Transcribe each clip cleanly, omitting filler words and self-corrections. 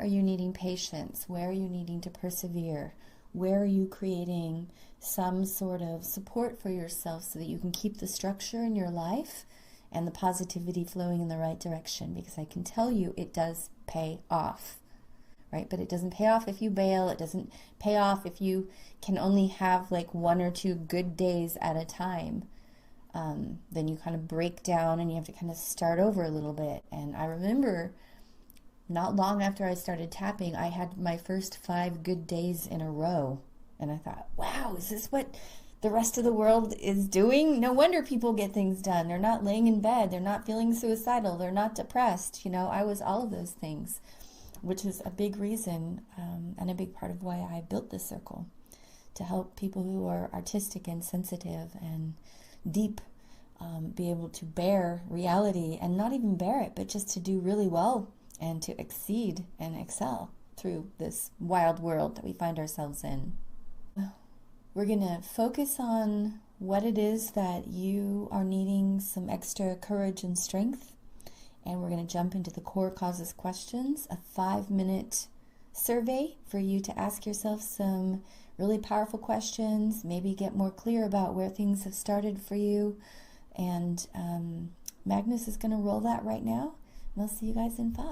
are you needing patience? Where are you needing to persevere? Where are you creating some sort of support for yourself so that you can keep the structure in your life and the positivity flowing in the right direction? Because I can tell you it does pay off, right? But it doesn't pay off if you bail. It doesn't pay off if you can only have like 1 or 2 good days at a time. Then you kind of break down and you have to kind of start over a little bit. And I remember not long after I started tapping, I had my first 5 good days in a row. And I thought, wow, is this what the rest of the world is doing? No wonder people get things done. They're not laying in bed. They're not feeling suicidal. They're not depressed. You know, I was all of those things, which is a big reason and a big part of why I built this circle, to help people who are artistic and sensitive and deep be able to bear reality, and not even bear it, but just to do really well and to exceed and excel through this wild world that we find ourselves in. We're going to focus on what it is that you are needing some extra courage and strength, and we're going to jump into the core causes questions, a 5-minute survey for you to ask yourself some really powerful questions, maybe get more clear about where things have started for you. And Magnus is going to roll that right now, and I'll see you guys in 5.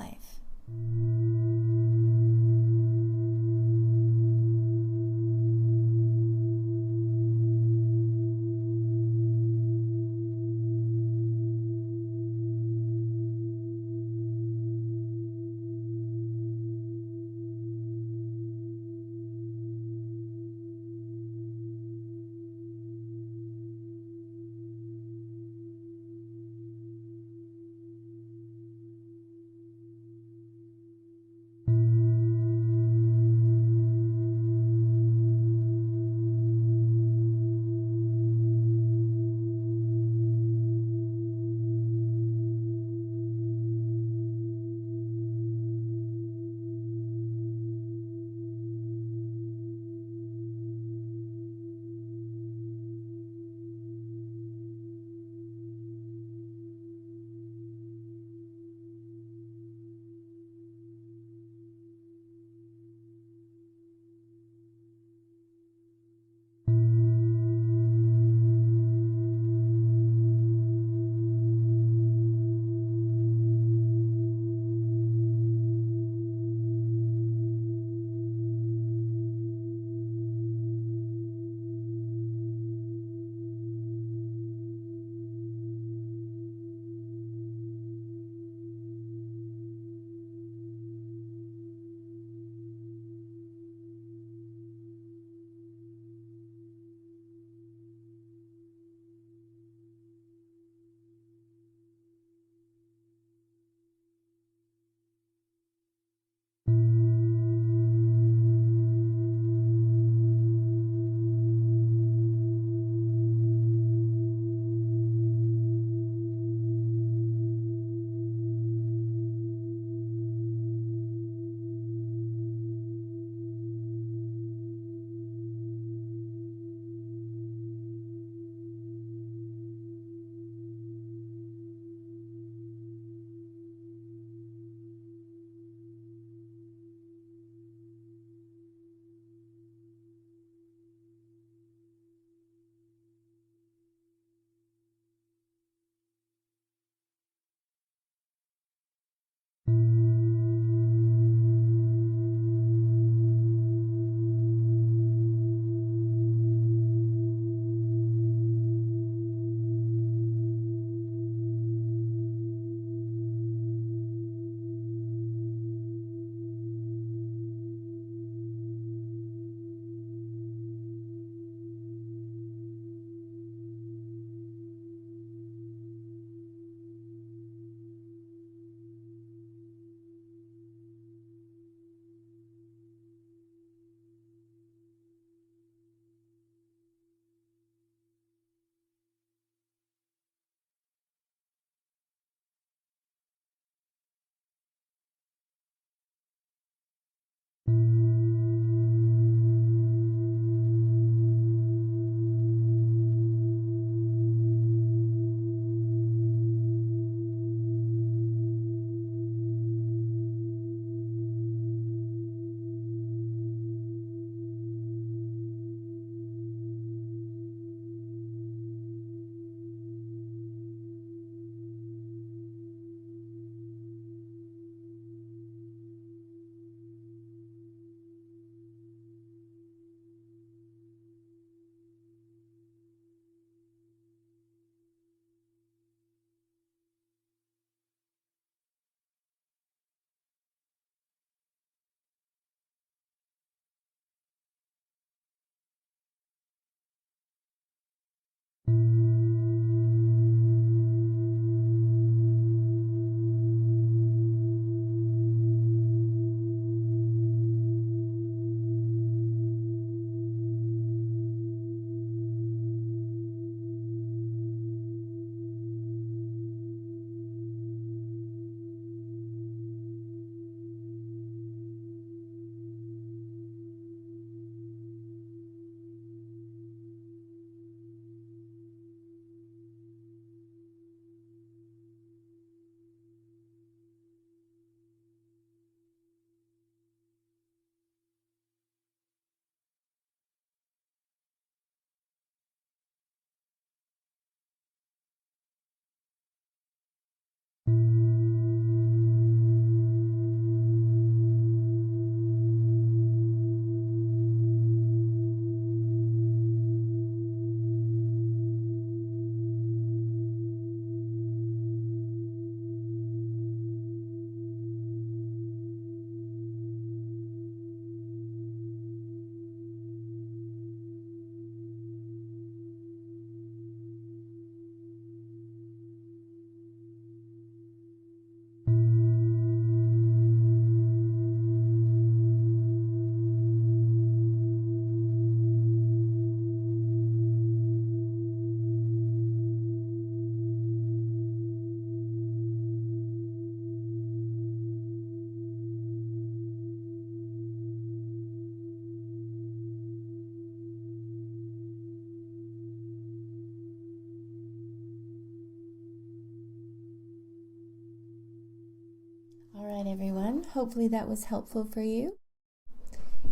All right, everyone. Hopefully that was helpful for you.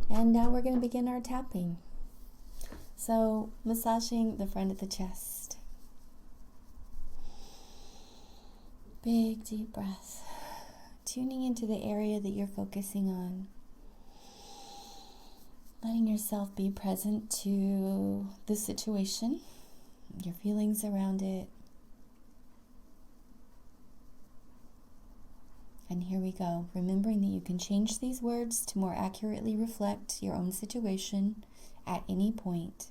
And now we're going to begin our tapping. So, massaging the front of the chest. Big, deep breath. Tuning into the area that you're focusing on. Letting yourself be present to the situation, your feelings around it. And here we go, remembering that you can change these words to more accurately reflect your own situation at any point.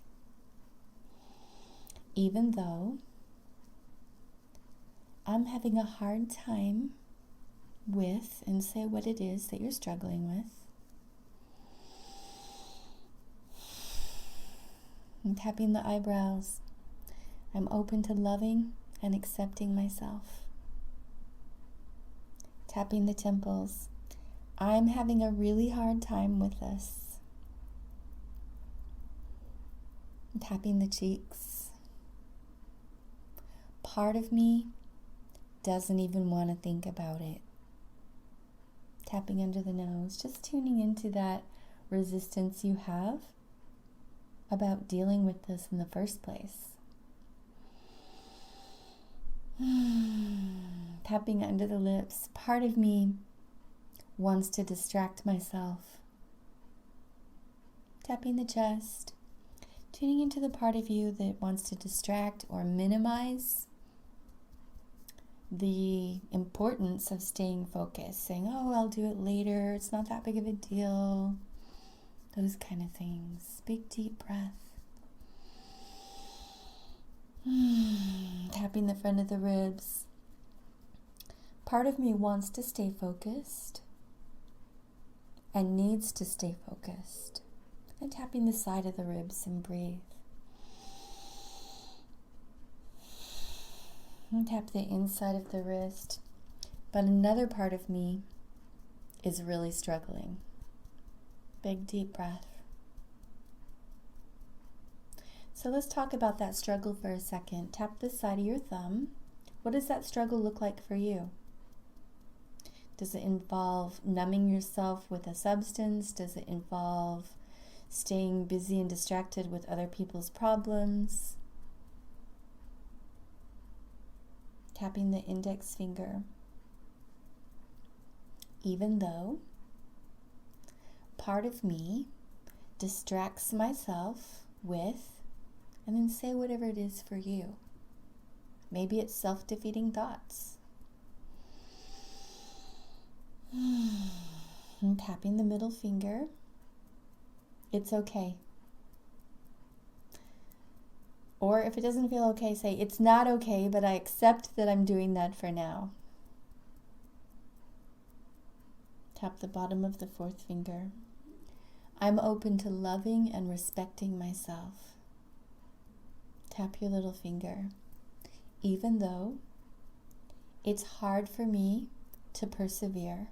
Even though I'm having a hard time with, and say what it is that you're struggling with. I'm tapping the eyebrows. I'm open to loving and accepting myself. Tapping the temples. I'm having a really hard time with this. Tapping the cheeks. Part of me doesn't even want to think about it. Tapping under the nose, just tuning into that resistance you have about dealing with this in the first place. Tapping under the lips. Part of me wants to distract myself. Tapping the chest. Tuning into the part of you that wants to distract or minimize the importance of staying focused. Saying, oh, I'll do it later. It's not that big of a deal. Those kind of things. Big deep breath. Tapping the front of the ribs. Part of me wants to stay focused and needs to stay focused. And tapping the side of the ribs and breathe. And tap the inside of the wrist. But another part of me is really struggling. Big deep breath. So let's talk about that struggle for a second. Tap the side of your thumb. What does that struggle look like for you? Does it involve numbing yourself with a substance? Does it involve staying busy and distracted with other people's problems? Tapping the index finger. Even though part of me distracts myself with, and then say whatever it is for you. Maybe it's self-defeating thoughts. And tapping the middle finger. It's okay. Or if it doesn't feel okay, say, it's not okay, but I accept that I'm doing that for now. Tap the bottom of the fourth finger. I'm open to loving and respecting myself. Tap your little finger. Even though it's hard for me to persevere.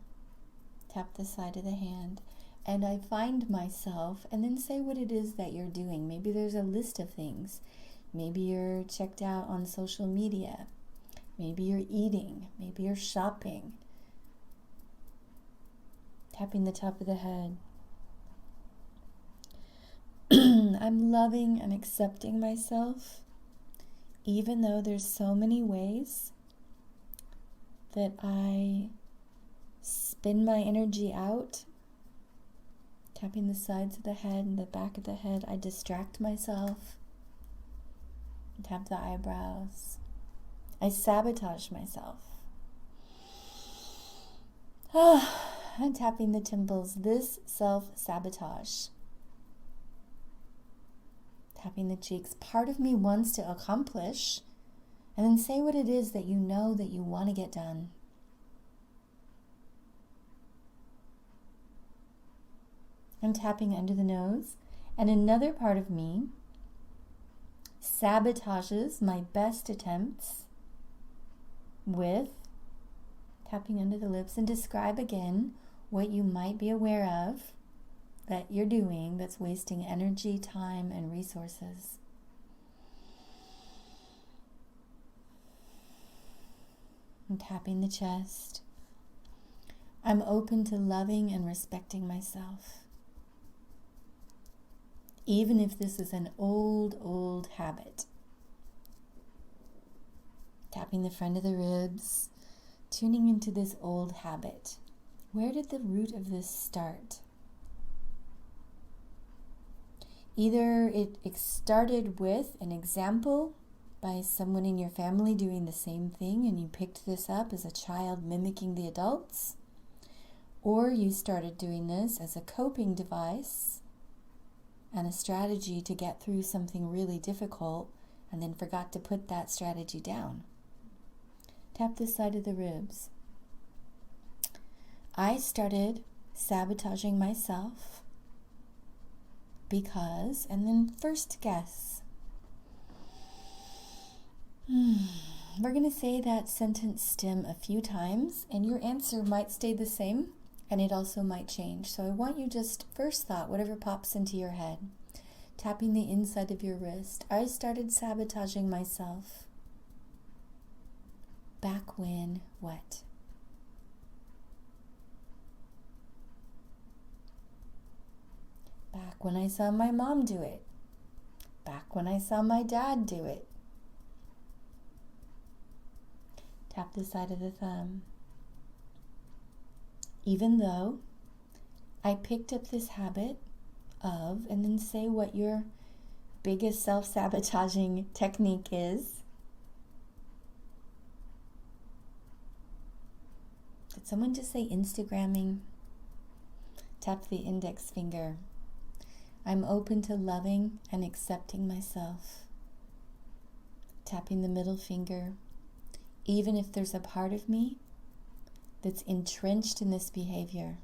Tap the side of the hand. And I find myself, and then say what it is that you're doing. Maybe there's a list of things. Maybe you're checked out on social media. Maybe you're eating. Maybe you're shopping. Tapping the top of the head. I'm loving and accepting myself, even though there's so many ways that I spin my energy out. Tapping the sides of the head and the back of the head, I distract myself. Tap the eyebrows. I sabotage myself. I'm tapping the temples. This self-sabotage. Tapping the cheeks. Part of me wants to accomplish, and then say what it is that you know that you want to get done. I'm tapping under the nose, and another part of me sabotages my best attempts with tapping under the lips, and describe again what you might be aware of that you're doing that's wasting energy, time, and resources. And tapping the chest. I'm open to loving and respecting myself. Even if this is an old habit. Tapping the front of the ribs, tuning into this old habit. Where did the root of this start? Either it started with an example by someone in your family doing the same thing and you picked this up as a child mimicking the adults, or you started doing this as a coping device and a strategy to get through something really difficult and then forgot to put that strategy down. Tap the side of the ribs. I started sabotaging myself because, and then first guess. We're going to say that sentence stem a few times, and your answer might stay the same, and it also might change. So I want you just first thought, whatever pops into your head, tapping the inside of your wrist. I started sabotaging myself. Back when what? Back when I saw my mom do it. Back when I saw my dad do it. Tap the side of the thumb. Even though I picked up this habit of, and then say what your biggest self-sabotaging technique is. Did someone just say Instagramming? Tap the index finger. I'm open to loving and accepting myself. Tapping the middle finger. Even if there's a part of me that's entrenched in this behavior.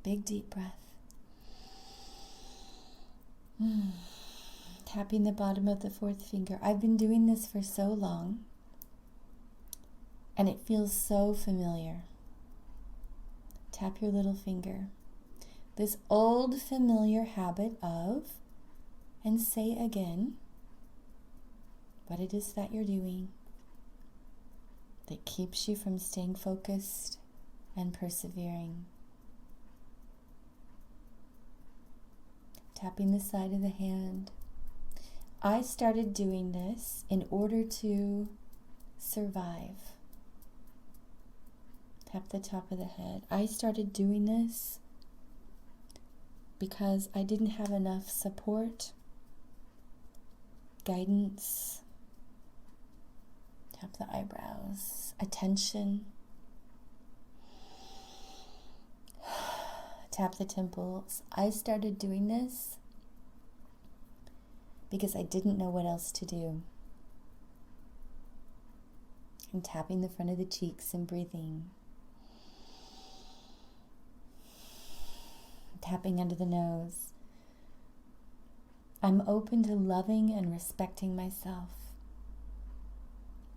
Big deep breath. Tapping the bottom of the fourth finger. I've been doing this for so long, and it feels so familiar. Tap your little finger. This old familiar habit of, and say again what it is that you're doing that keeps you from staying focused and persevering. Tapping the side of the hand. I started doing this in order to survive. Tap the top of the head. I started doing this because I didn't have enough support, guidance. Tap the eyebrows. Attention. Tap the temples. I started doing this because I didn't know what else to do. And tapping the front of the cheeks and breathing. Tapping under the nose. I'm open to loving and respecting myself.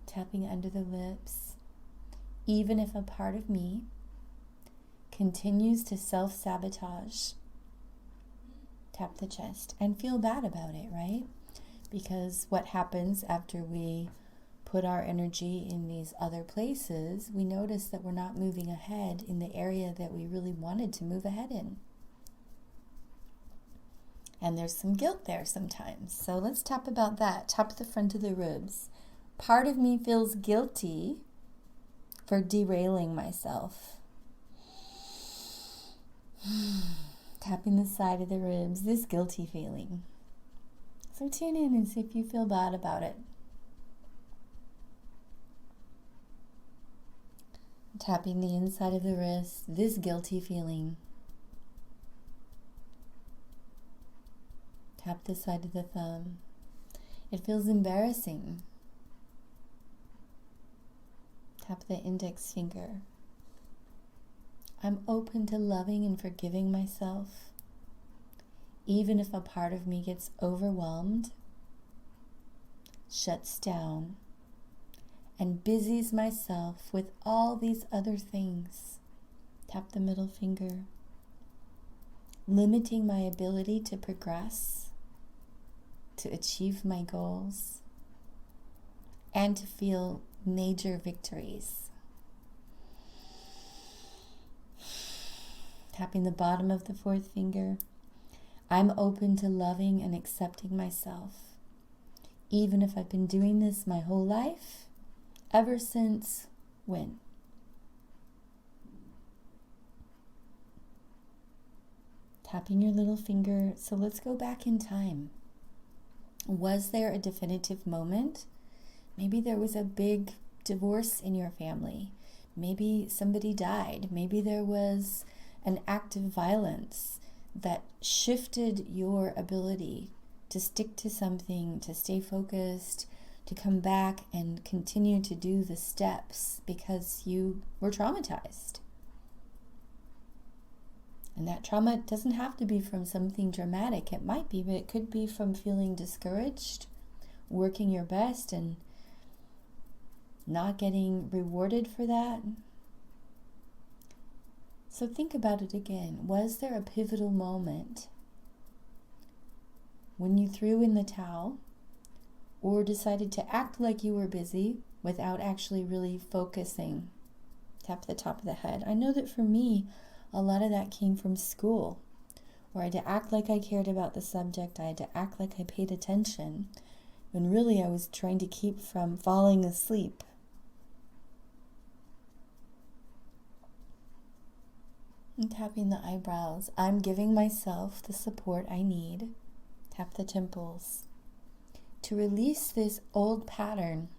Tapping under the lips. Even if a part of me continues to self-sabotage. Tap the chest and feel bad about it, right? Because what happens after we put our energy in these other places, we notice that we're not moving ahead in the area that we really wanted to move ahead in. And there's some guilt there sometimes. So let's tap about that. Tap the front of the ribs. Part of me feels guilty for derailing myself. Tapping the side of the ribs, this guilty feeling. So tune in and see if you feel bad about it. Tapping the inside of the wrist, this guilty feeling. Tap the side of the thumb. It feels embarrassing. Tap the index finger. I'm open to loving and forgiving myself, even if a part of me gets overwhelmed, shuts down, and busies myself with all these other things. Tap the middle finger. Limiting my ability to progress, to achieve my goals, and to feel major victories. Tapping the bottom of the fourth finger. I'm open to loving and accepting myself, even if I've been doing this my whole life, ever since when? Tapping your little finger. So let's go back in time. Was there a definitive moment? Maybe there was a big divorce in your family. Maybe somebody died. Maybe there was an act of violence that shifted your ability to stick to something, to stay focused, to come back and continue to do the steps because you were traumatized. And that trauma doesn't have to be from something dramatic. It might be, but it could be from feeling discouraged, working your best and not getting rewarded for that. So think about it again. Was there a pivotal moment when you threw in the towel or decided to act like you were busy without actually really focusing? Tap the top of the head. I know that for me, a lot of that came from school, where I had to act like I cared about the subject. I had to act like I paid attention, when really I was trying to keep from falling asleep. And tapping the eyebrows. I'm giving myself the support I need. Tap the temples. To release this old pattern.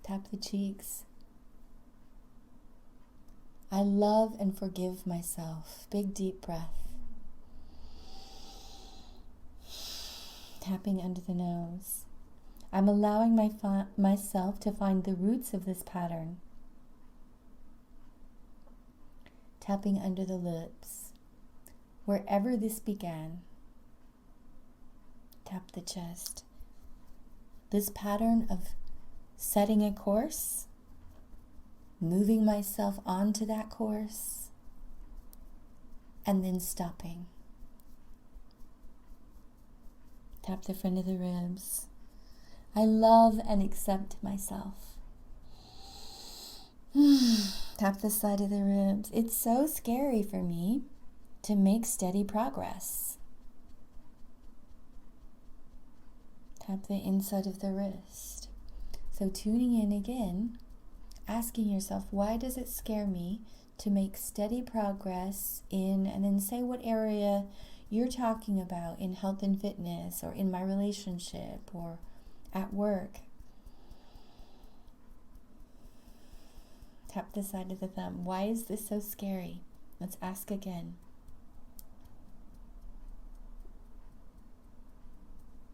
Tap the cheeks. I love and forgive myself. Big deep breath. Tapping under the nose. I'm allowing myself to find the roots of this pattern. Tapping under the lips. Wherever this began. Tap the chest. This pattern of setting a course, moving myself onto that course, and then stopping. Tap the front of the ribs. I love and accept myself. Tap the side of the ribs. It's so scary for me to make steady progress. Tap the inside of the wrist. So tuning in again, asking yourself, why does it scare me to make steady progress in, and then say what area you're talking about in health and fitness, or in my relationship, or at work. Tap the side of the thumb. Why is this so scary? Let's ask again.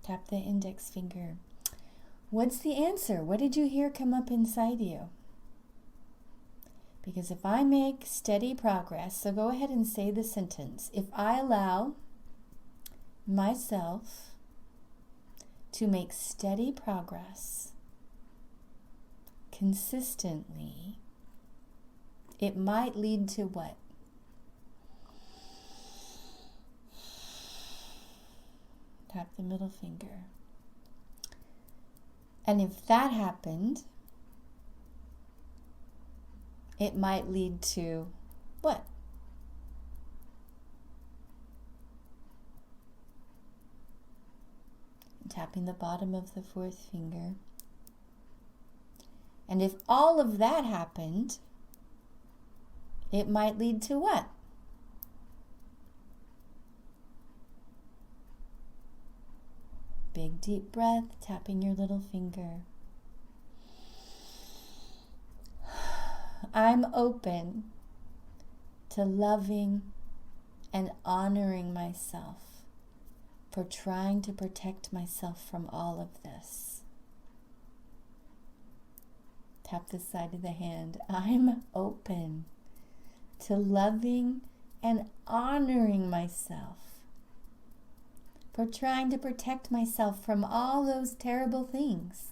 Tap the index finger. What's the answer? What did you hear come up inside you? Because if I make steady progress, so go ahead and say the sentence. If I allow myself to make steady progress consistently, it might lead to what? Tap the middle finger. And if that happened, it might lead to what? Tapping the bottom of the fourth finger. And if all of that happened, it might lead to what? Big deep breath, tapping your little finger. I'm open to loving and honoring myself for trying to protect myself from all of this. Tap the side of the hand. I'm open to loving and honoring myself for trying to protect myself from all those terrible things.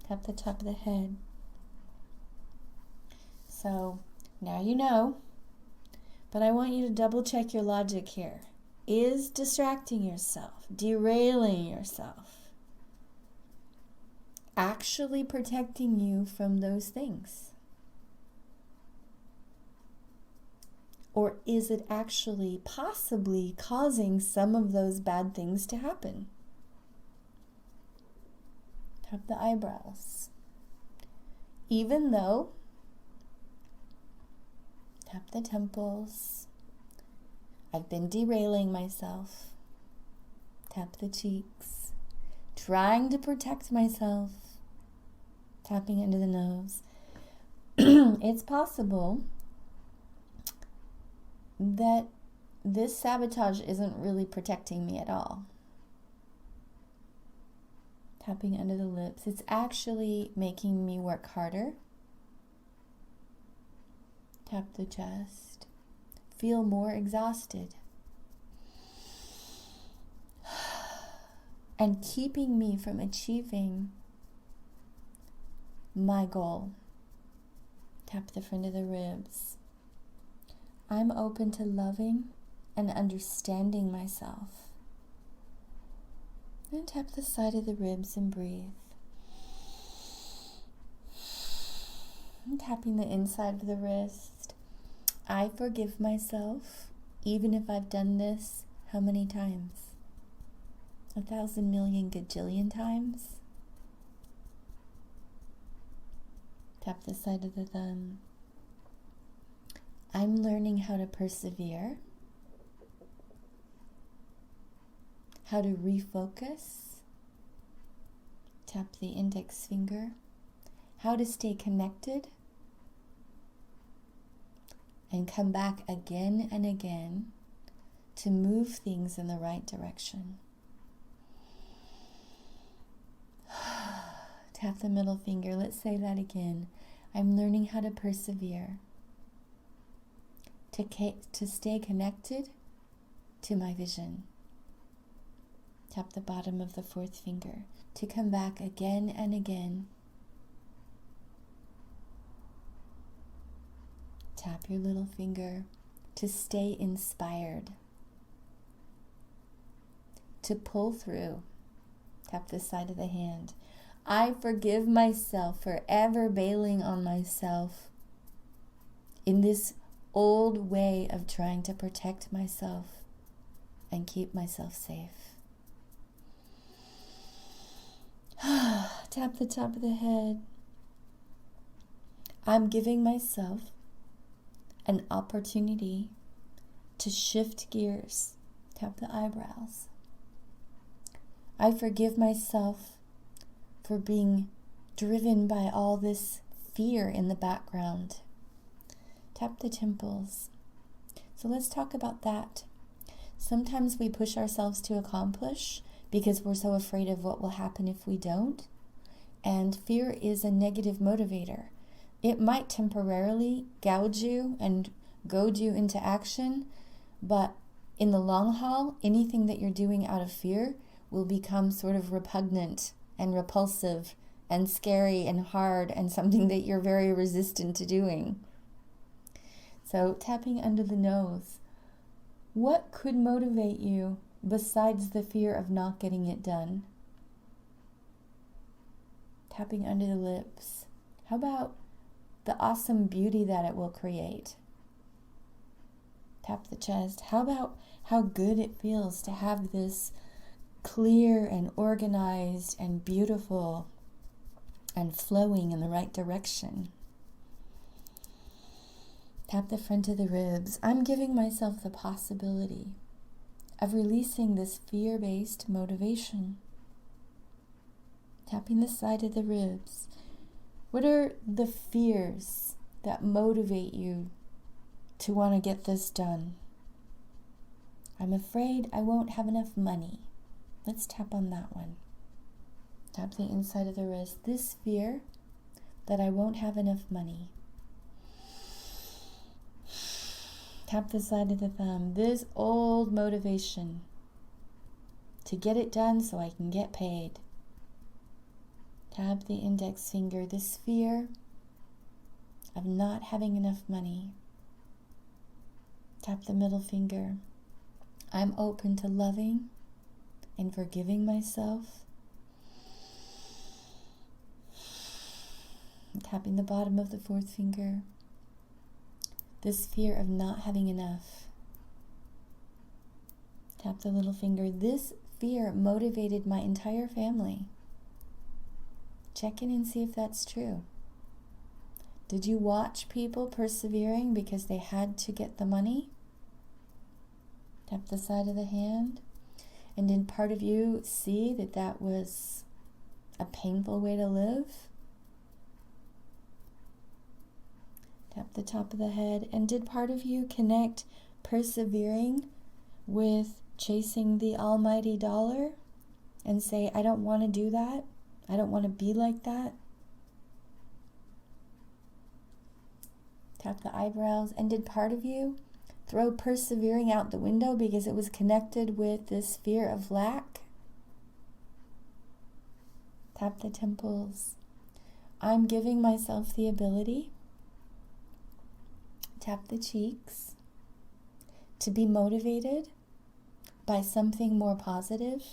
Tap the top of the head. So now you know, but I want you to double check your logic here. Is distracting yourself, derailing yourself, actually protecting you from those things? Or is it actually possibly causing some of those bad things to happen? Tap the eyebrows. Even though, tap the temples. I've been derailing myself. Tap the cheeks. Trying to protect myself. Tapping into the nose. It's possible that this sabotage isn't really protecting me at all. Tapping under the lips. It's actually making me work harder. Tap the chest. Feel more exhausted. And keeping me from achieving my goal. Tap the front of the ribs. I'm open to loving and understanding myself. And tap the side of the ribs and breathe. And tapping the inside of the wrist. I forgive myself, even if I've done this how many times? 1,000 million gajillion times? Tap the side of the thumb. I'm learning how to persevere, how to refocus. Tap the index finger. How to stay connected and come back again and again to move things in the right direction. Tap the middle finger. Let's say that again. I'm learning how to persevere, to stay connected to my vision. Tap the bottom of the fourth finger. To come back again and again. Tap your little finger. To stay inspired. To pull through. Tap the side of the hand. I forgive myself for ever bailing on myself in this old way of trying to protect myself and keep myself safe. Tap the top of the head. I'm giving myself an opportunity to shift gears. Tap the eyebrows. I forgive myself for being driven by all this fear in the background. Tap the temples. So let's talk about that. Sometimes we push ourselves to accomplish because we're so afraid of what will happen if we don't. And fear is a negative motivator. It might temporarily gouge you and goad you into action, but in the long haul, anything that you're doing out of fear will become sort of repugnant and repulsive and scary and hard and something that you're very resistant to doing. So tapping under the nose. What could motivate you besides the fear of not getting it done? Tapping under the lips. How about the awesome beauty that it will create? Tap the chest. How about how good it feels to have this clear and organized and beautiful and flowing in the right direction? Tap the front of the ribs. I'm giving myself the possibility of releasing this fear-based motivation. Tapping the side of the ribs. What are the fears that motivate you to want to get this done? I'm afraid I won't have enough money. Let's tap on that one. Tap the inside of the wrist. This fear that I won't have enough money. Tap the side of the thumb. This old motivation to get it done so I can get paid. Tap the index finger. This fear of not having enough money. Tap the middle finger. I'm open to loving and forgiving myself. Tapping the bottom of the fourth finger. This fear of not having enough. Tap the little finger. This fear motivated my entire family. Check in and see if that's true. Did you watch people persevering because they had to get the money? Tap the side of the hand. And did part of you see that that was a painful way to live? Tap the top of the head. And did part of you connect persevering with chasing the almighty dollar and say, I don't want to do that. I don't want to be like that. Tap the eyebrows. And did part of you throw persevering out the window because it was connected with this fear of lack? Tap the temples. I'm giving myself the ability, tap the cheeks, to be motivated by something more positive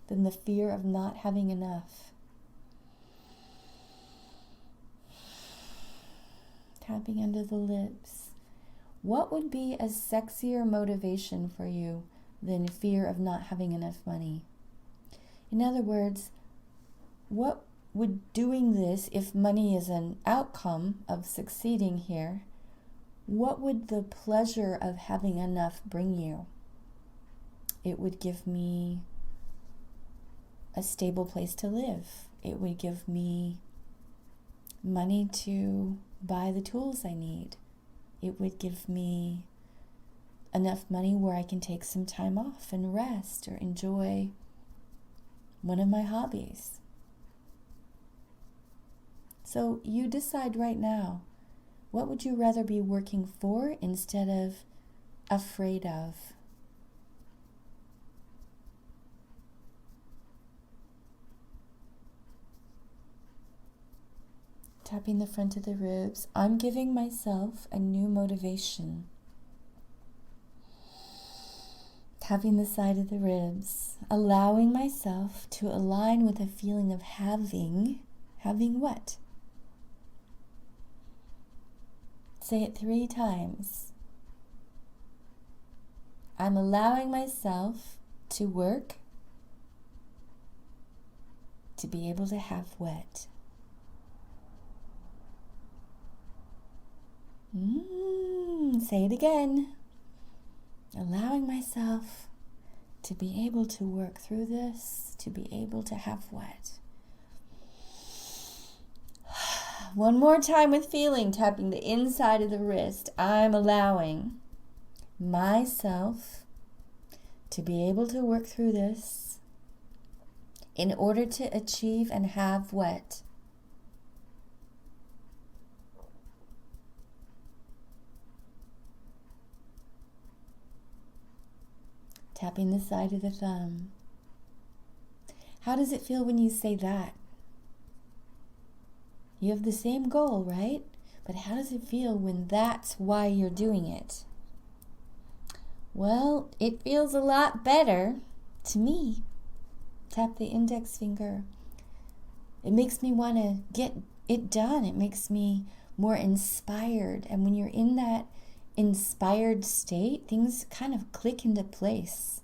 than the fear of not having enough. Tapping under the lips. What would be a sexier motivation for you than fear of not having enough money? In other words, what would doing this, if money is an outcome of succeeding here, what would the pleasure of having enough bring you? It would give me a stable place to live. It would give me money to buy the tools I need. It would give me enough money where I can take some time off and rest or enjoy one of my hobbies. So you decide right now, what would you rather be working for instead of afraid of? Tapping the front of the ribs. I'm giving myself a new motivation. Tapping the side of the ribs. Allowing myself to align with a feeling of having what? Say it 3 times. I'm allowing myself to work to be able to have what? Say it again. Allowing myself to be able to work through this, to be able to have what? One more time with feeling, tapping the inside of the wrist. I'm allowing myself to be able to work through this in order to achieve and have what? Tapping the side of the thumb. How does it feel when you say that? You have the same goal, right? But how does it feel when that's why you're doing it? Well, it feels a lot better to me. Tap the index finger. It makes me want to get it done. It makes me more inspired. And when you're in that inspired state, things kind of click into place.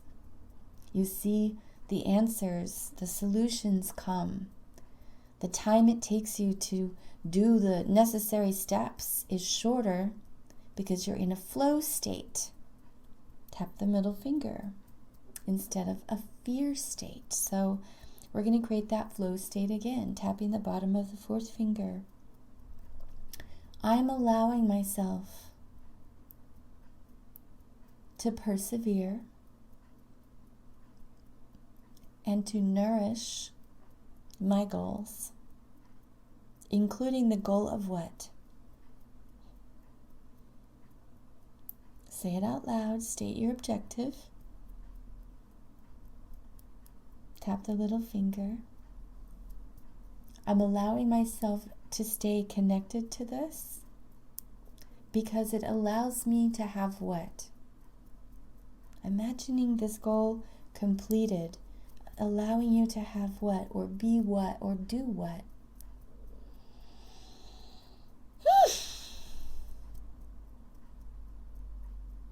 You see the answers, the solutions come. The time it takes you to do the necessary steps is shorter because you're in a flow state. Tap the middle finger instead of a fear state. So we're going to create that flow state again, tapping the bottom of the 4th finger. I'm allowing myself to persevere and to nourish my goals, including the goal of what? Say it out loud, state your objective. Tap the little finger. I'm allowing myself to stay connected to this because it allows me to have what? Imagining this goal completed, allowing you to have what, or be what, or do what.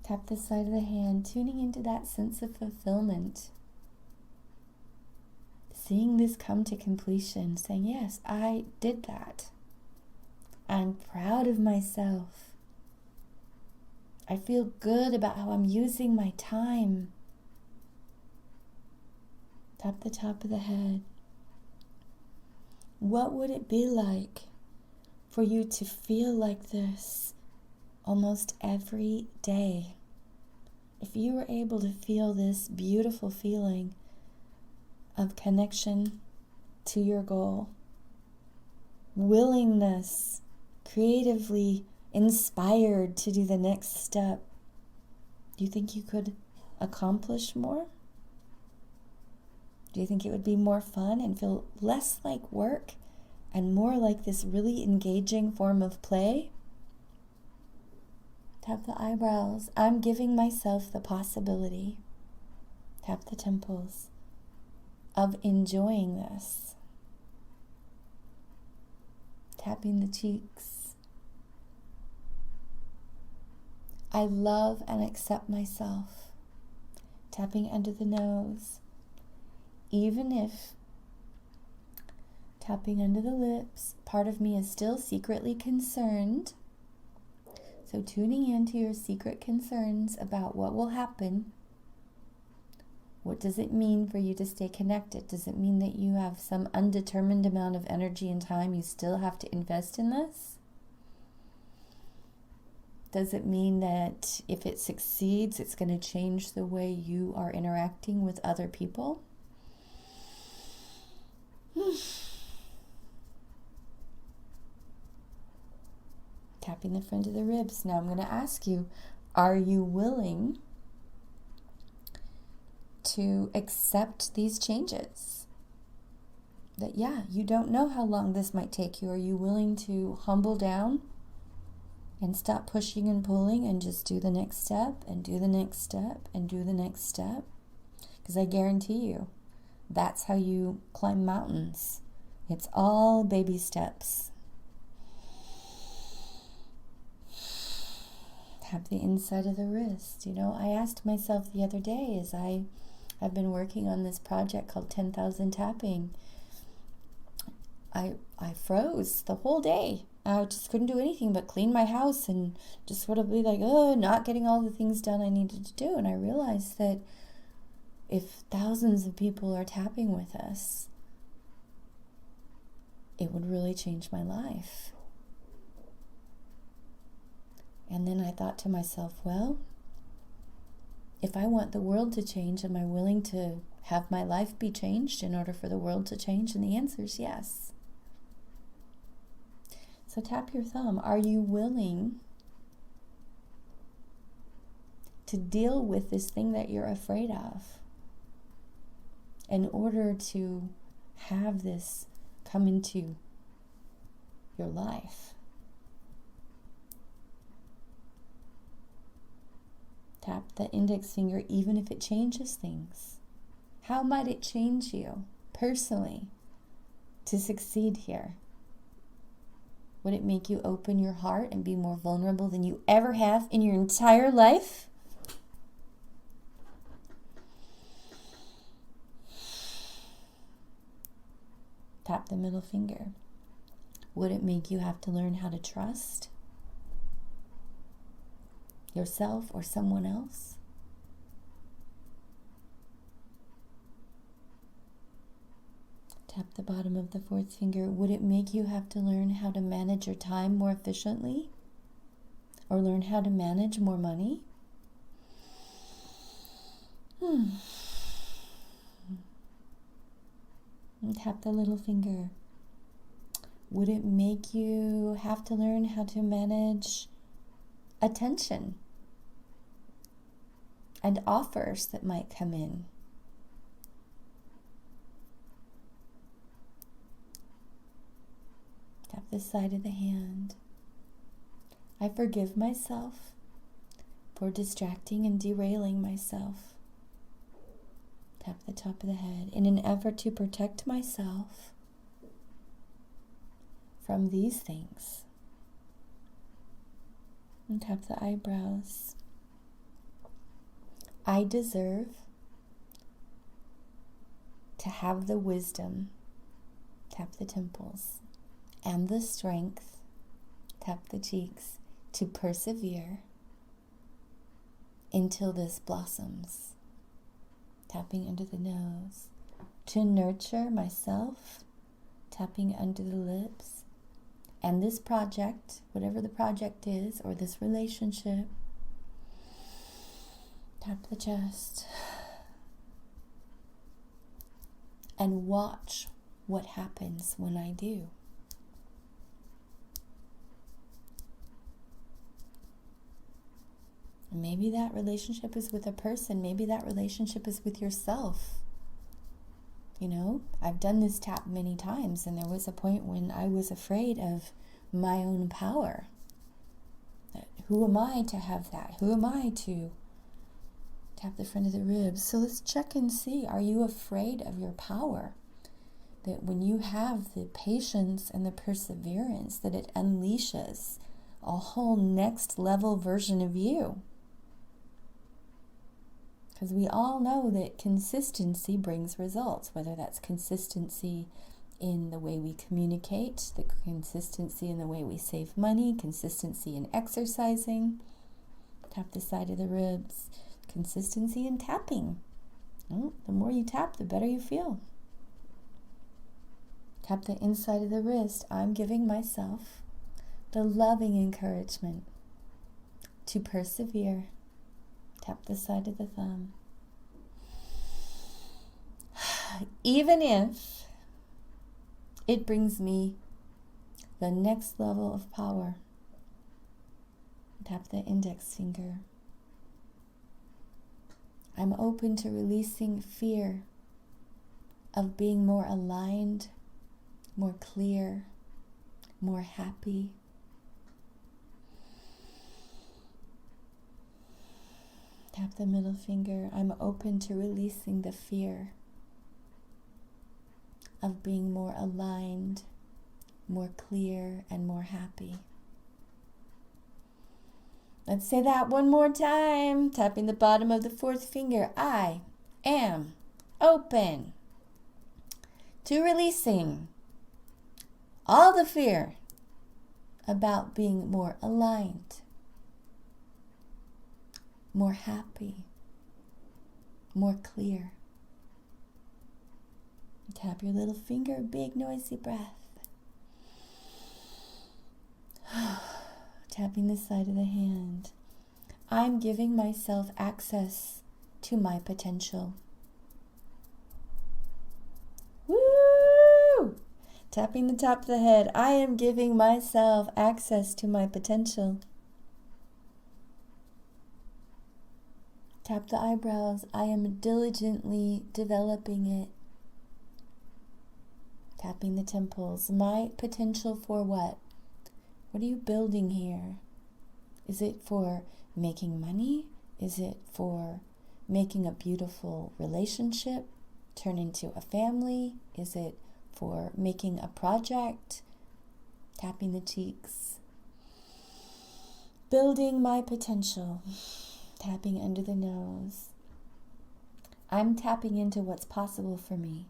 Tap the side of the hand, tuning into that sense of fulfillment. Seeing this come to completion, saying, yes, I did that. I'm proud of myself. I feel good about how I'm using my time. Tap the top of the head. What would it be like for you to feel like this almost every day? If you were able to feel this beautiful feeling of connection to your goal, willingness, creatively inspired to do the next step, do you think you could accomplish more? Do you think it would be more fun and feel less like work and more like this really engaging form of play? Tap the eyebrows. I'm giving myself the possibility. Tap the temples of enjoying this. Tapping the cheeks. I love and accept myself. Tapping under the nose. Even if tapping under the lips, part of me is still secretly concerned. So tuning into your secret concerns about what will happen. What does it mean for you to stay connected? Does it mean that you have some undetermined amount of energy and time you still have to invest in this? Does it mean that if it succeeds, it's going to change the way you are interacting with other people? Tapping the front of the ribs. Now I'm going to ask you, are you willing to accept these changes? That, yeah, you don't know how long this might take you. Are you willing to humble down and stop pushing and pulling and just do the next step and do the next step and do the next step? Because I guarantee you, that's how you climb mountains. It's all baby steps. Tap the inside of the wrist. You know, I asked myself the other day as I have been working on this project called 10,000 Tapping. I froze the whole day. I just couldn't do anything but clean my house and just sort of be like, oh, not getting all the things done I needed to do. And I realized that if thousands of people are tapping with us, it would really change my life. And then I thought to myself, well, if I want the world to change, am I willing to have my life be changed in order for the world to change? And the answer is yes. So tap your thumb. Are you willing to deal with this thing that you're afraid of in order to have this come into your life? Tap the index finger, even if it changes things. How might it change you personally to succeed here? Would it make you open your heart and be more vulnerable than you ever have in your entire life? Tap the middle finger. Would it make you have to learn how to trust yourself or someone else? Tap the bottom of the fourth finger. Would it make you have to learn how to manage your time more efficiently? Or learn how to manage more money? And tap the little finger. Would it make you have to learn how to manage attention and offers that might come in? Tap the side of the hand. I forgive myself for distracting and derailing myself. Tap the top of the head. In an effort to protect myself from these things. And tap the eyebrows. I deserve to have the wisdom, tap the temples, and the strength, tap the cheeks, to persevere until this blossoms, tapping under the nose, to nurture myself, tapping under the lips, and this project, whatever the project is, or this relationship, tap the chest, and watch what happens when I do. Maybe that relationship is with a person. Maybe that relationship is with yourself. You know, I've done this tap many times, and there was a point when I was afraid of my own power. Who am I to have that? Who am I to tap the front of the ribs? So let's check and see. Are you afraid of your power? That when you have the patience and the perseverance, that it unleashes a whole next level version of you. Because we all know that consistency brings results, whether that's consistency in the way we communicate, the consistency in the way we save money, consistency in exercising, tap the side of the ribs, consistency in tapping. The more you tap, the better you feel. Tap the inside of the wrist. I'm giving myself the loving encouragement to persevere. Tap the side of the thumb. Even if it brings me the next level of power. Tap the index finger. I'm open to releasing fear of being more aligned, more clear, more happy. Tap the middle finger. I'm open to releasing the fear of being more aligned, more clear, and more happy. Let's say that one more time. Tapping the bottom of the fourth finger. I am open to releasing all the fear about being more aligned, more happy, more clear. Tap your little finger, big noisy breath. Tapping the side of the hand. I'm giving myself access to my potential. Woo! Tapping the top of the head. I am giving myself access to my potential. Tap the eyebrows. I am diligently developing it. Tapping the temples. My potential for what? What are you building here? Is it for making money? Is it for making a beautiful relationship turn into a family? Is it for making a project? Tapping the cheeks. Building my potential. Tapping under the nose. I'm tapping into what's possible for me.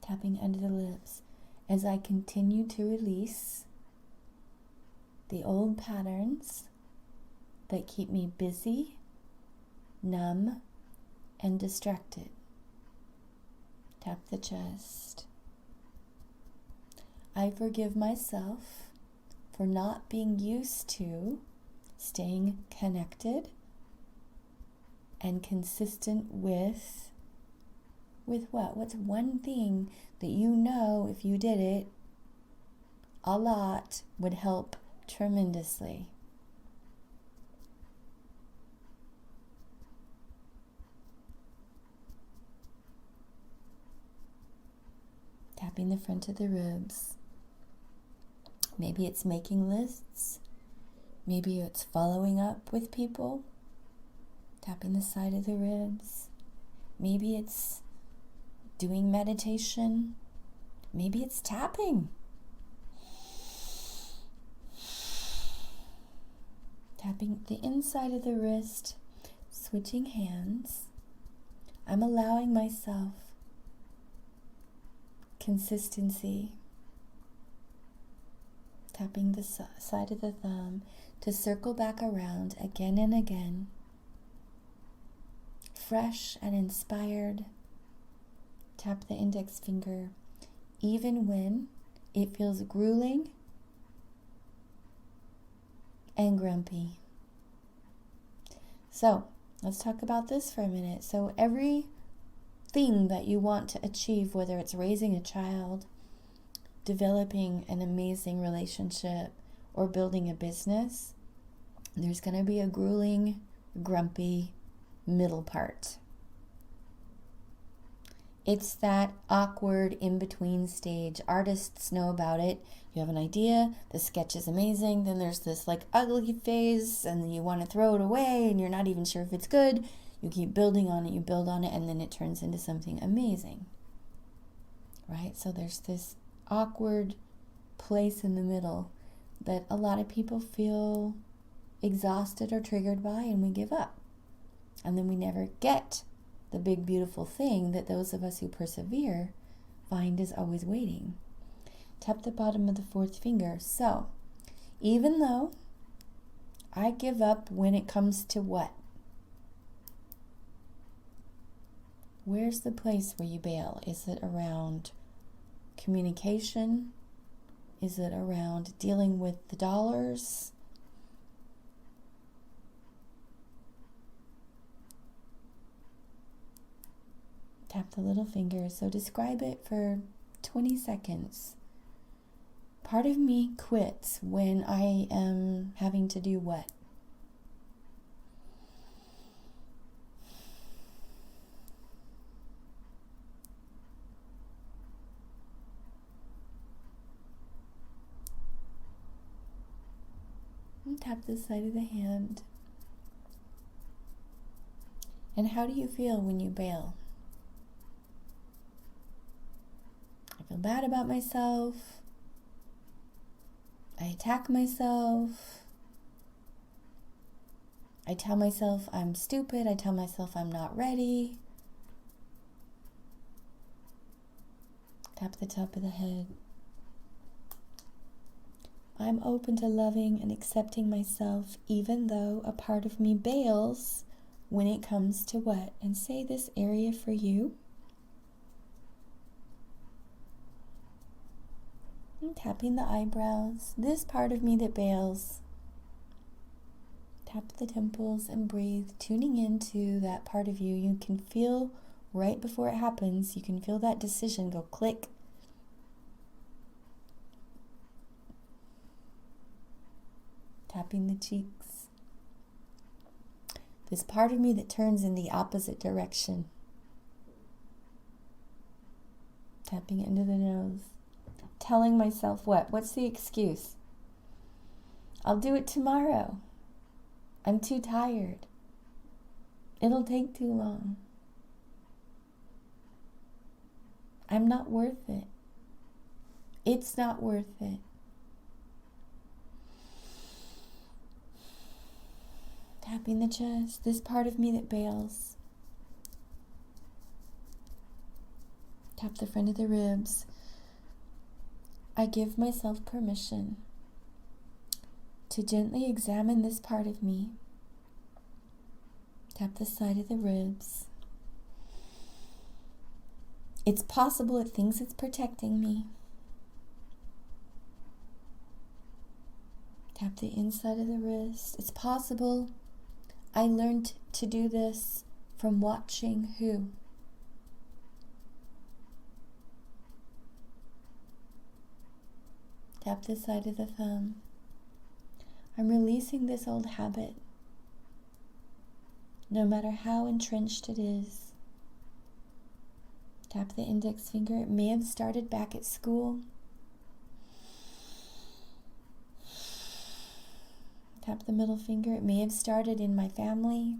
Tapping under the lips as I continue to release the old patterns that keep me busy, numb, and distracted. Tap the chest. I forgive myself for not being used to staying connected and consistent with what? What's one thing that you know if you did it a lot would help tremendously? Tapping the front of the ribs. Maybe it's making lists. Maybe it's following up with people. Tapping the side of the ribs. Maybe it's doing meditation. Maybe it's tapping. Tapping the inside of the wrist Switching hands. I'm allowing myself consistency. Tapping the side of the thumb to circle back around again and again. Fresh and inspired. Tap the index finger even when it feels grueling and grumpy. So, let's talk about this for a minute. So, every thing that you want to achieve, whether it's raising a child, developing an amazing relationship, or building a business, there's going to be a grueling, grumpy middle part. It's that awkward in-between stage. Artists know about it. You have an idea, the sketch is amazing, then there's this like ugly phase, and you want to throw it away, and you're not even sure if it's good. You keep building on it, you build on it, and then it turns into something amazing. Right? So there's this awkward place in the middle that a lot of people feel exhausted or triggered by, and we give up. And then we never get the big, beautiful thing that those of us who persevere find is always waiting. Tap the bottom of the fourth finger. So, even though I give up when it comes to what? Where's the place where you bail? Is it around communication? Is it around dealing with the dollars? Tap the little finger. So describe it for 20 seconds. Part of me quits when I am having to do what? And tap the side of the hand. And how do you feel when you bail? I feel bad about myself. I attack myself. I tell myself I'm stupid. I tell myself I'm not ready. Tap the top of the head. I'm open to loving and accepting myself, even though a part of me bails when it comes to what? And say this area for you. And tapping the eyebrows. This part of me that bails. Tap the temples and breathe, tuning into that part of you. You can feel right before it happens, you can feel that decision go click. Tapping the cheeks. This part of me that turns in the opposite direction. Tapping into the nose. Telling myself what? What's the excuse? I'll do it tomorrow. I'm too tired. It'll take too long. I'm not worth it. It's not worth it. Tapping the chest, this part of me that bails. Tap the front of the ribs. I give myself permission to gently examine this part of me. Tap the side of the ribs. It's possible it thinks it's protecting me. Tap the inside of the wrist. It's possible I learned to do this from watching who? Tap the side of the thumb. I'm releasing this old habit, no matter how entrenched it is. Tap the index finger. It may have started back at school. Tap the middle finger. It may have started in my family.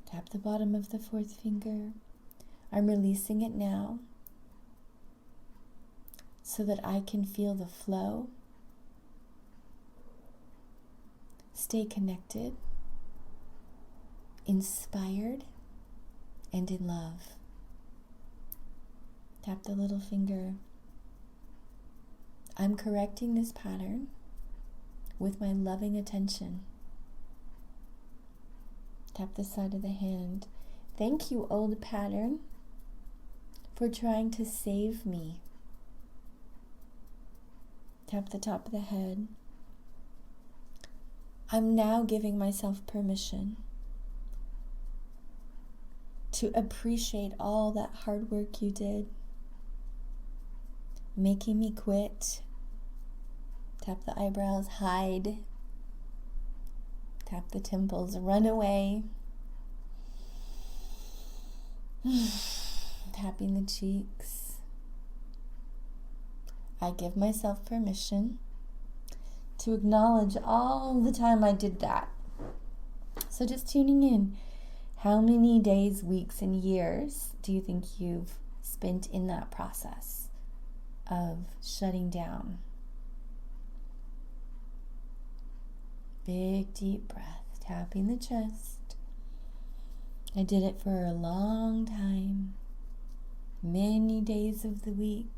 Tap the bottom of the fourth finger. I'm releasing it now. so that I can feel the flow, stay connected, inspired, and in love. Tap the little finger. I'm correcting this pattern with my loving attention. Tap the side of the hand. Thank you, old pattern, for trying to save me. Tap the top of the head. I'm now giving myself permission to appreciate all that hard work you did, making me quit. Tap the eyebrows, hide. Tap the temples, run away. Tapping the cheeks. I give myself permission to acknowledge all the time I did that. So just tuning in. How many days, weeks, and years do you think you've spent in that process of shutting down? Big, deep breath, tapping the chest. I did it for a long time, many days of the week.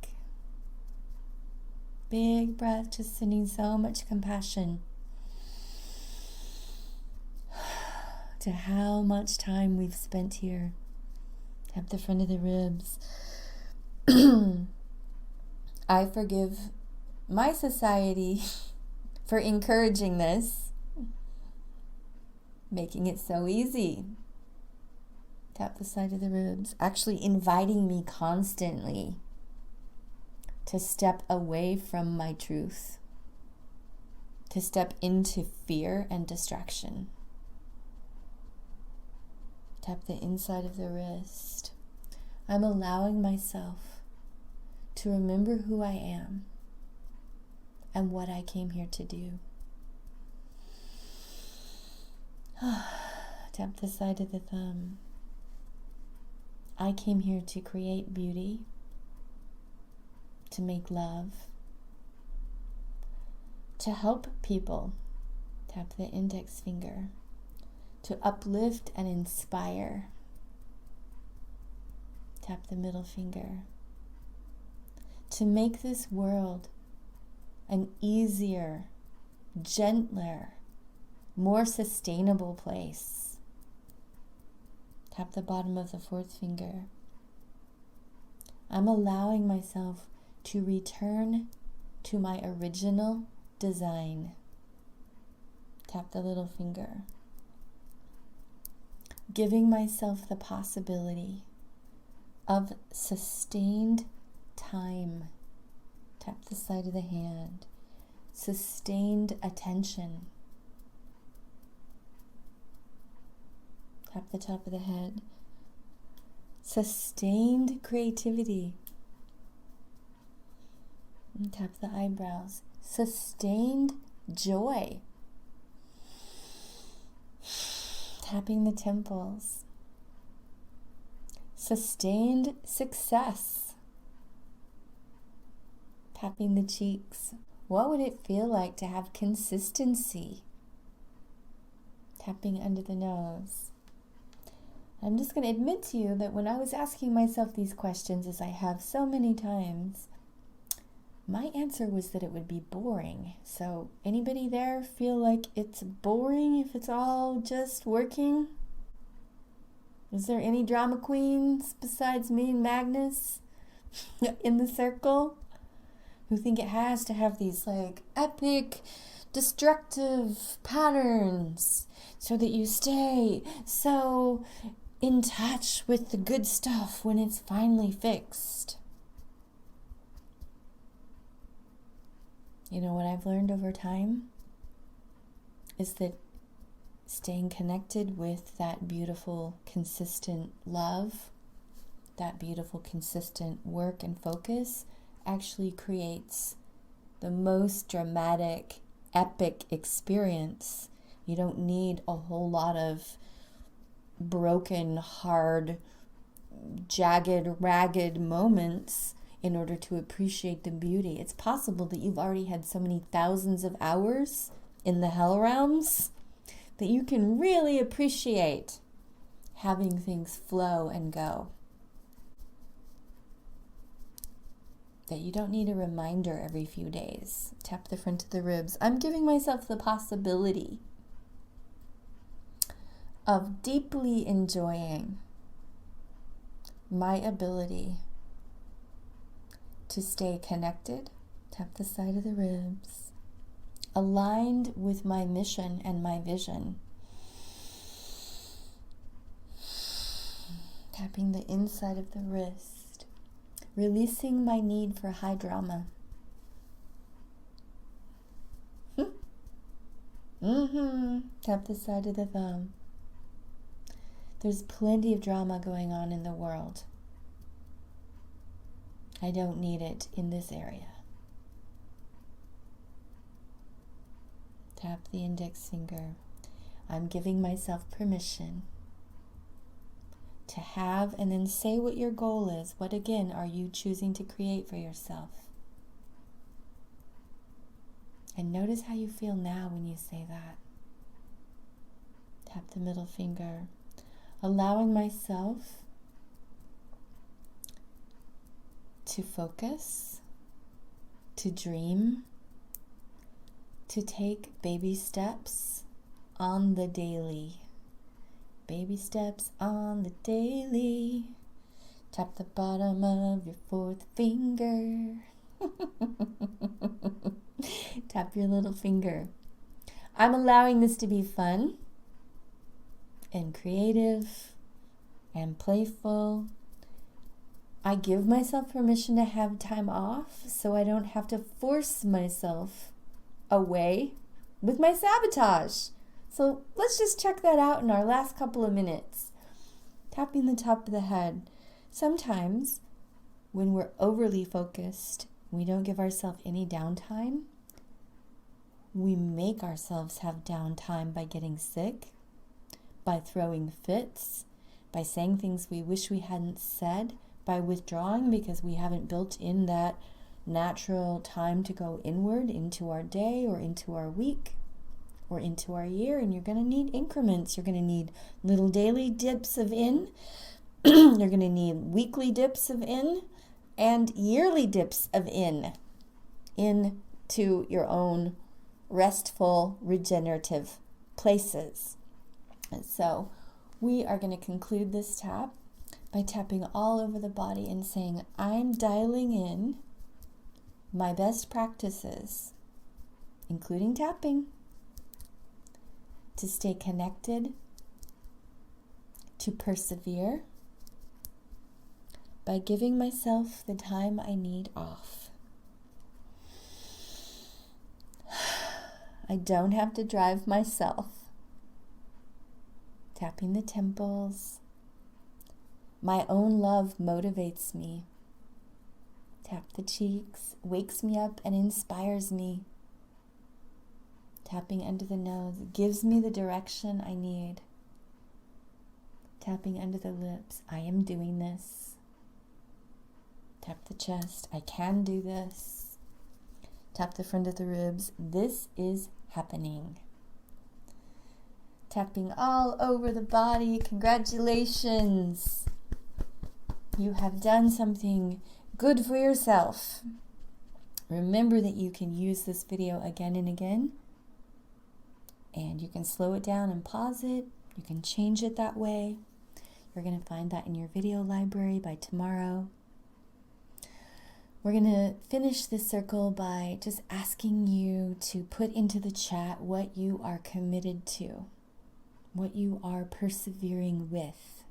Big breath, just sending so much compassion to how much time we've spent here. Tap the front of the ribs. I forgive my society for encouraging this, making it so easy. Tap the side of the ribs, actually inviting me constantly to step away from my truth, to step into fear and distraction. Tap the inside of the wrist. I'm allowing myself to remember who I am and what I came here to do. Tap the side of the thumb. I came here to create beauty, to make love, to help people. Tap the index finger. To uplift and inspire. Tap the middle finger. To make this world an easier, gentler, more sustainable place. Tap the bottom of the fourth finger. I'm allowing myself to return to my original design. Tap the little finger. Giving myself the possibility of sustained time. Tap the side of the hand. Sustained attention. Tap the top of the head. Sustained creativity. And tap the eyebrows. Sustained joy. Tapping the temples. Sustained success. Tapping the cheeks. What would it feel like to have consistency? Tapping under the nose. I'm just going to admit to you that when I was asking myself these questions, as I have so many times, my answer was that it would be boring. So anybody there feel like it's boring if it's all just working? Is there any drama queens besides me and Magnus in the circle who think it has to have these like epic destructive patterns so that you stay so in touch with the good stuff when it's finally fixed? You know what I've learned over time is that staying connected with that beautiful, consistent love, that beautiful, consistent work and focus actually creates the most dramatic, epic experience. You don't need a whole lot of broken, hard, jagged, ragged moments in order to appreciate the beauty. It's possible that you've already had so many thousands of hours in the hell realms that you can really appreciate having things flow and go. That you don't need a reminder every few days. Tap the front of the ribs. I'm giving myself the possibility of deeply enjoying my ability to stay connected. Tap the side of the ribs. Aligned with my mission and my vision. Tapping the inside of the wrist. Releasing my need for high drama. Tap the side of the thumb. There's plenty of drama going on in the world. I don't need it in this area. Tap the index finger. I'm giving myself permission to have, and then say what your goal is. What again are you choosing to create for yourself? And notice how you feel now when you say that. Tap the middle finger. Allowing myself to focus, to dream, to take baby steps on the daily. Baby steps on the daily. Tap the bottom of your fourth finger. Tap your little finger. I'm allowing this to be fun and creative and playful. I give myself permission to have time off so I don't have to force myself away with my sabotage. So let's just check that out in our last couple of minutes. Tapping the top of the head. Sometimes when we're overly focused, we don't give ourselves any downtime. We make ourselves have downtime by getting sick, by throwing fits, by saying things we wish we hadn't said, by withdrawing because we haven't built in that natural time to go inward into our day or into our week or into our year. And you're going to need increments. You're going to need little daily dips of in. You're going to need weekly dips of in and yearly dips of into your own restful, regenerative places. And so we are going to conclude this tap by tapping all over the body and saying, I'm dialing in my best practices, including tapping, to stay connected, to persevere, by giving myself the time I need off. I don't have to drive myself. Tapping the temples. My own love motivates me. Tap the cheeks, wakes me up and inspires me. Tapping under the nose gives me the direction I need. Tapping under the lips, I am doing this. Tap the chest, I can do this. Tap the front of the ribs, this is happening. Tapping all over the body, congratulations. You have done something good for yourself. Remember that you can use this video again and again. And you can slow it down and pause it. You can change it that way. You're going to find that in your video library by tomorrow. We're going to finish this circle by just asking you to put into the chat what you are committed to, what you are persevering with.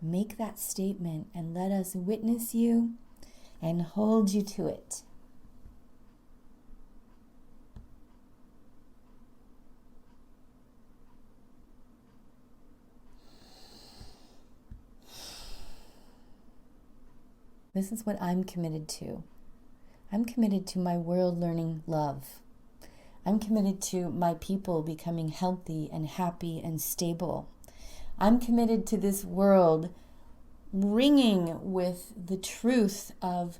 Make that statement and let us witness you and hold you to it. This is what I'm committed to. I'm committed to my world learning love. I'm committed to my people becoming healthy and happy and stable. I'm committed to this world ringing with the truth of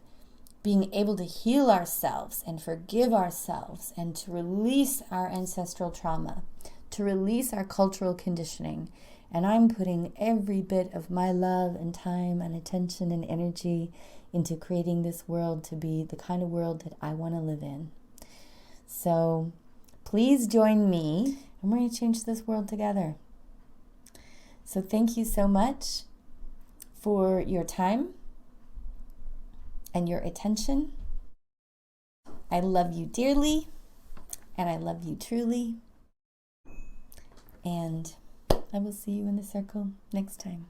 being able to heal ourselves and forgive ourselves and to release our ancestral trauma, to release our cultural conditioning. And I'm putting every bit of my love and time and attention and energy into creating this world to be the kind of world that I want to live in. So please join me, and we're going to change this world together. So thank you so much for your time and your attention. I love you dearly, and I love you truly. And I will see you in the circle next time.